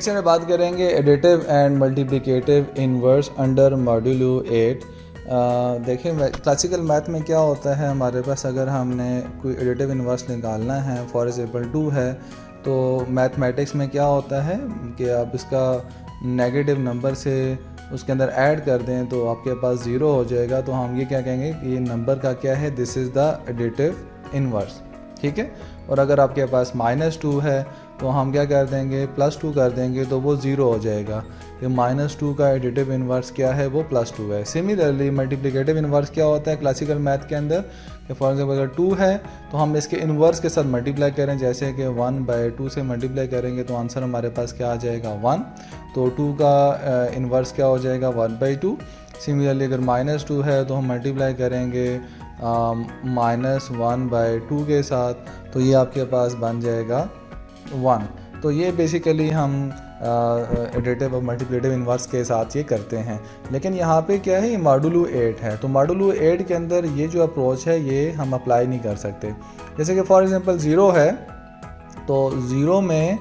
Lecture में बात करेंगे additive and multiplicative inverse under modulo 8। देखिए क्लासिकल मैथ में क्या होता है, हमारे पास अगर हमने कोई एडिटिव इनवर्स निकालना है, फॉर एग्जांपल 2 है, तो मैथमेटिक्स में क्या होता है कि आप इसका नेगेटिव नंबर से उसके अंदर ऐड कर दें तो आपके पास 0 हो जाएगा। तो हम ये क्या कहेंगे कि ये नंबर का क्या है, this is the additive inverse, ठीक है। और अगर आपके पास -2 है तो हम क्या कर देंगे, +2 कर देंगे तो वो 0 हो जाएगा। ये -2 का एडिटिव इनवर्स क्या है, वो +2 है। सिमिलरली मल्टीप्लिकेटिव इनवर्स क्या होता है क्लासिकल मैथ के अंदर, कि फॉर एग्जाम्पल अगर 2 है तो हम इसके इनवर्स के साथ मल्टीप्लाई करें, जैसे कि 1/2 से मल्टीप्लाई करेंगे तो आंसर हमारे पास क्या आ जाएगा, 1। तो 2 का इनवर्स क्या हो जाएगा, 1/2। सिमिलरली अगर -2 है तो हम मल्टीप्लाई करेंगे -1/2 के साथ, तो ये आपके पास बन जाएगा 1। तो ये बेसिकली हम एडिटिव और मल्टीप्लिकेटिव इनवर्स के साथ ये करते हैं। लेकिन यहाँ पे क्या है, ये मॉड्यूलो 8 है, तो मॉड्यूलो 8 के अंदर ये जो अप्रोच है ये हम अप्लाई नहीं कर सकते। जैसे कि फॉर एग्जांपल 0 है तो 0 में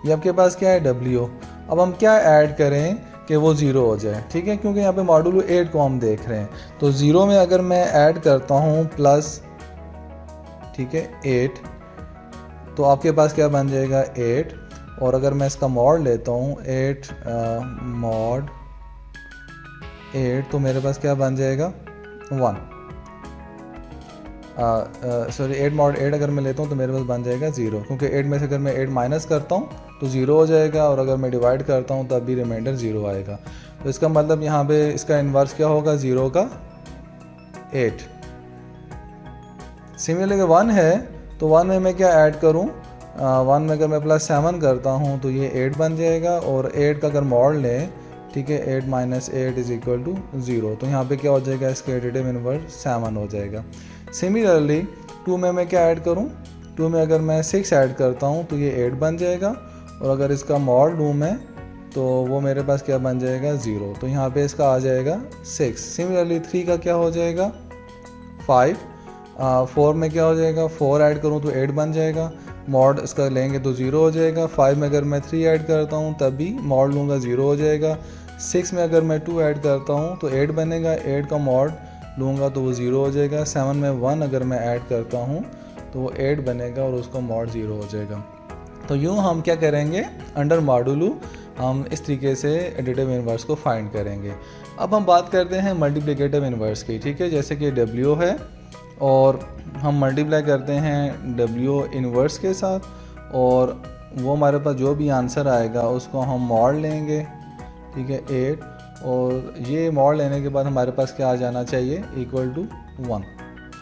ये आपके पास क्या है, W। अब हम क्या ऐड करें कि वो 0 हो जाए, ठीक है, क्योंकि यहाँ पे मॉड्यूलो 8 को हम देख रहे हैं। तो 0 में अगर मैं ऐड करता हूँ प्लस, ठीक है, 8, तो आपके पास क्या बन जाएगा, 8। और अगर मैं इसका मॉड लेता हूँ 8 मॉड 8, तो मेरे पास क्या बन जाएगा, 1। सॉरी 8 मॉड 8 अगर मैं लेता हूँ तो मेरे पास बन जाएगा 0, क्योंकि 8 में से अगर मैं 8 माइनस करता हूँ तो 0 हो जाएगा, और अगर मैं डिवाइड करता हूँ तब भी रिमाइंडर 0 आएगा। तो इसका मतलब यहाँ पे इसका इन्वर्स क्या होगा, 0 का 8। सिमिलरली 1 है तो 1 में मैं क्या ऐड करूँ, 1 में अगर मैं +7 करता हूँ तो ये 8 बन जाएगा, और 8 का अगर मॉड लें, ठीक है, 8 - 8 = 0। तो यहाँ पे क्या हो जाएगा, इसका एडिटिव इनवर्स 7 हो जाएगा। सिमिलरली 2 में मैं क्या ऐड करूँ, 2 में अगर मैं 6 ऐड करता हूँ तो ये 8 बन जाएगा, और अगर इसका मॉड लूँ मैं तो वो मेरे पास क्या बन जाएगा, 0। तो यहाँ पे इसका आ जाएगा 6। सिमिलरली 3 का क्या हो जाएगा, 5। 4 में क्या हो जाएगा, 4 ऐड करूँ तो 8 बन जाएगा, मॉड इसका लेंगे तो 0 हो जाएगा। 5 में अगर मैं 3 ऐड करता हूँ तब भी मॉड लूँगा 0 हो जाएगा। 6 में अगर मैं 2 ऐड करता हूँ तो 8 बनेगा, 8 का मॉड लूँगा तो वो 0 हो जाएगा। 7 में 1 अगर मैं ऐड करता हूँ तो वो 8 बनेगा और उसका मॉड 0 हो जाएगा। तो यूँ हम क्या करेंगे, अंडर मॉड्यूलो हम इस तरीके से एडिटिव इनवर्स को फाइंड करेंगे। अब हम बात करते हैं मल्टीप्लिकेटिव इनवर्स की, ठीक है। जैसे कि W है और हम मल्टीप्लाई करते हैं W इनवर्स के साथ, और वो हमारे पास जो भी आंसर आएगा उसको हम मॉड लेंगे, ठीक है, 8। और ये मॉड लेने के बाद हमारे पास क्या आ जाना चाहिए, =1,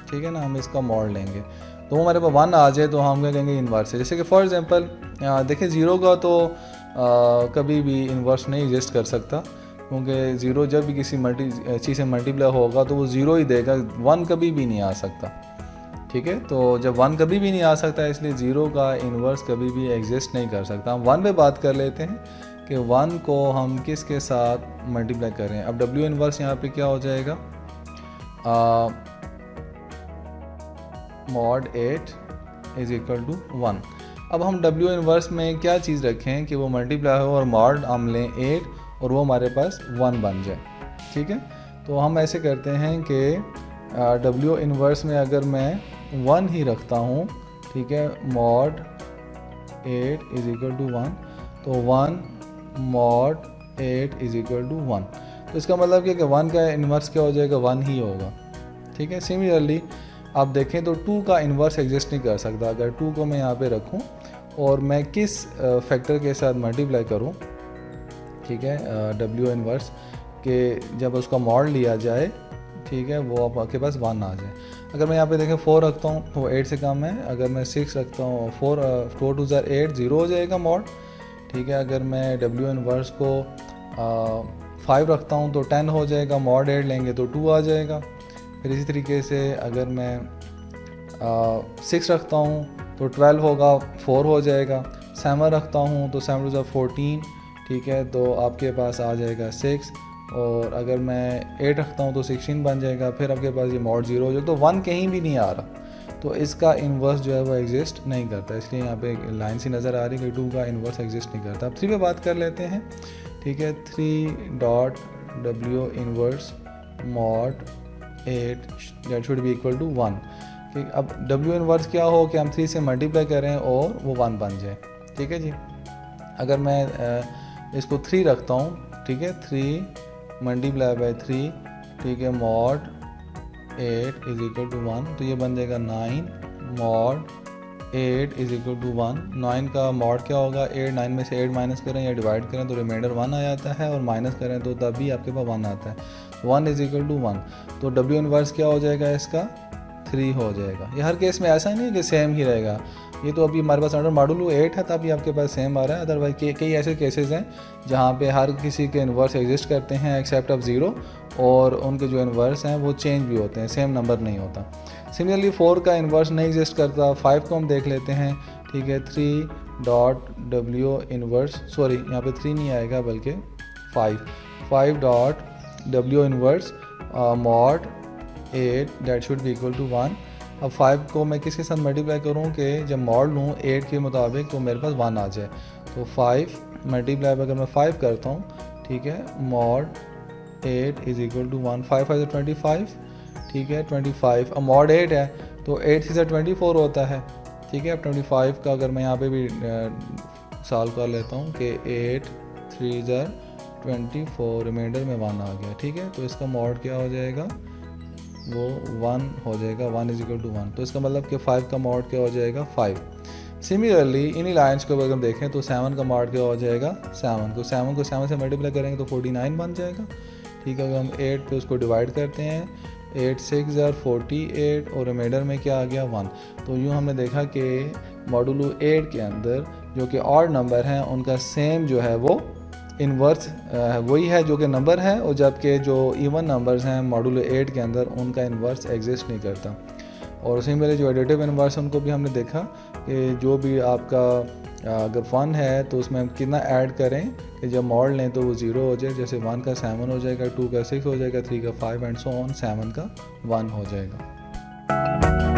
ठीक है ना। हम इसका मॉड लेंगे तो वो हमारे पास 1 आ जाए तो हम क्या कहेंगे, इनवर्स है। जैसे कि फॉर एग्जांपल देखिए 0 का तो कभी भी इनवर्स नहीं एग्जिस्ट कर सकता, क्योंकि 0 जब भी किसी चीज़ से मल्टीप्लाई होगा तो वो 0 ही देगा, 1 कभी भी नहीं आ सकता, ठीक है। तो जब 1 कभी भी नहीं आ सकता, इसलिए 0 का इन्वर्स कभी भी एग्जिस्ट नहीं कर सकता। हम 1 पे बात कर लेते हैं कि 1 को हम किसके साथ मल्टीप्लाई करें। अब W इन्वर्स यहाँ पे क्या हो जाएगा, mod 8 = 1। अब हम W इन्वर्स में क्या चीज़ रखें कि वो मल्टीप्लाई हो और मॉड हम लें 8 और वो हमारे पास 1 बन जाए, ठीक है। तो हम ऐसे करते हैं कि W इन्वर्स में अगर मैं 1 ही रखता हूँ, ठीक है, mod 8 = 1, तो 1 mod 8 = 1। तो इसका मतलब क्या कि 1 का इन्वर्स क्या हो जाएगा, 1 ही होगा, ठीक है। सिमिलरली आप देखें तो 2 का इन्वर्स एग्जिस्ट नहीं कर सकता। अगर 2 को मैं यहाँ पे रखूँ और मैं किस फैक्टर के साथ मल्टीप्लाई करूँ, ठीक है, W इन्वर्स के जब उसका मॉड लिया जाए, ठीक है, वो आपके पास 1 आ जाए। अगर मैं यहाँ पे देखें 4 रखता हूँ तो 8 से कम है। अगर मैं 6 रखता हूँ, 4 2 = 8, 0 हो जाएगा मॉड, ठीक है। अगर मैं W इन्वर्स को 5 रखता हूँ तो 10 हो जाएगा, मॉड 8 लेंगे तो 2 आ जाएगा। फिर इसी तरीके से अगर मैं 6 रखता हूँ तो 12 होगा, 4 हो जाएगा। 7 रखता हूँ तो 7 = 14, ठीक है, तो आपके पास आ जाएगा 6। और अगर मैं 8 रखता हूँ तो 16 बन जाएगा। फिर आपके पास ये मॉड 0 हो जाएगा। तो 1 कहीं भी नहीं आ रहा, तो इसका इन्वर्स जो है वो एग्जिस्ट नहीं करता, इसलिए यहाँ पे लाइन सी नज़र आ रही है कि 2 का इन्वर्स एग्जिस्ट नहीं करता। अब 3 पे बात कर लेते हैं, ठीक है। 3 dot W inverse mod 8 that should be equal to 1। ठीक, अब W इन्वर्स क्या हो कि हम 3 से मल्टीप्लाई करें और वो 1 बन जाए, ठीक है जी। अगर मैं इसको 3 रखता हूँ, ठीक है, 3 मल्टीप्लाई बाई 3, ठीक है, मॉड 8 इज इक्वल टू 1, तो ये बन जाएगा 9 मॉड 8 इज इक्वल टू 1। 9 का मॉड क्या होगा, 8, 9 में से 8 माइनस करें या डिवाइड करें तो रिमाइंडर 1 आ जाता है, और माइनस करें तो तभी आपके पास 1 आता है। 1 इज इक्वल टू 1, तो W इन्वर्स क्या हो जाएगा इसका, 3 हो जाएगा। ये हर केस में ऐसा नहीं है कि सेम ही रहेगा, ये तो अभी हमारे पास अंडर मॉडुलो 8 है तभी आपके पास सेम आ रहा है। अदरवाइज कई ऐसे केसेस हैं जहाँ पे हर किसी के इन्वर्स एग्जिस्ट करते हैं एक्सेप्ट ऑफ 0, और उनके जो इन्वर्स हैं वो चेंज भी होते हैं, सेम नंबर नहीं होता। सिमिलरली 4 का इन्वर्स नहीं एग्जिस्ट करता। 5 को हम देख लेते हैं, ठीक है। 3 डॉट W इन्वर्स, सॉरी यहाँ पे 3 नहीं आएगा बल्कि 5 dot W inverse mod 8 that should be equal to 1। अब 5 को मैं किसके साथ मल्टीप्लाई करूँ कि जब मॉड लूँ 8 के मुताबिक तो मेरे पास 1 आ जाए। तो 5 मल्टीप्लाई अगर मैं 5 करता हूँ, ठीक है, मॉड 8 इज इक्वल टू 1, 5 5 25, ठीक है, 25। अब मॉड 8 है तो 8 से 24 होता है, ठीक है। अब 25 का अगर मैं यहाँ पे भी सॉल्व कर लेता हूँ कि 8 3 24, रिमाइंडर में 1 आ गया, ठीक है। तो इसका मॉड क्या हो जाएगा, वो 1 हो जाएगा, 1 इज इक्वल टू 1। तो इसका मतलब कि 5 का मॉड क्या हो जाएगा, 5। सिमिलरली इन्हीं लाइन्स को अगर हम देखें तो 7 का मॉड क्या हो जाएगा, 7 को 7 से मल्टीप्लाई करेंगे तो 49 बन जाएगा, ठीक है। अगर हम 8 पे उसको डिवाइड करते हैं, 8 6 48, और रिमाइंडर में क्या आ गया, 1। तो यूँ हमने देखा कि मॉडुलो 8 के अंदर जो कि ऑड नंबर हैं उनका सेम जो है वो इन्वर्स वही है जो कि नंबर है, और जबकि जो इवन नंबर्स हैं मॉडुलो 8 के अंदर उनका इन्वर्स एग्जिस्ट नहीं करता। और उसी में जो एडिटिव इन्वर्स उनको भी हमने देखा कि जो भी आपका अगर 1 है तो उसमें हम कितना ऐड करें कि जब मॉड लें तो वो 0 हो जाए, जैसे 1 का 7 हो जाएगा, 2 का 6 हो जाएगा, 3 का 5 एंड सो ऑन, 7 का 1 हो जाएगा।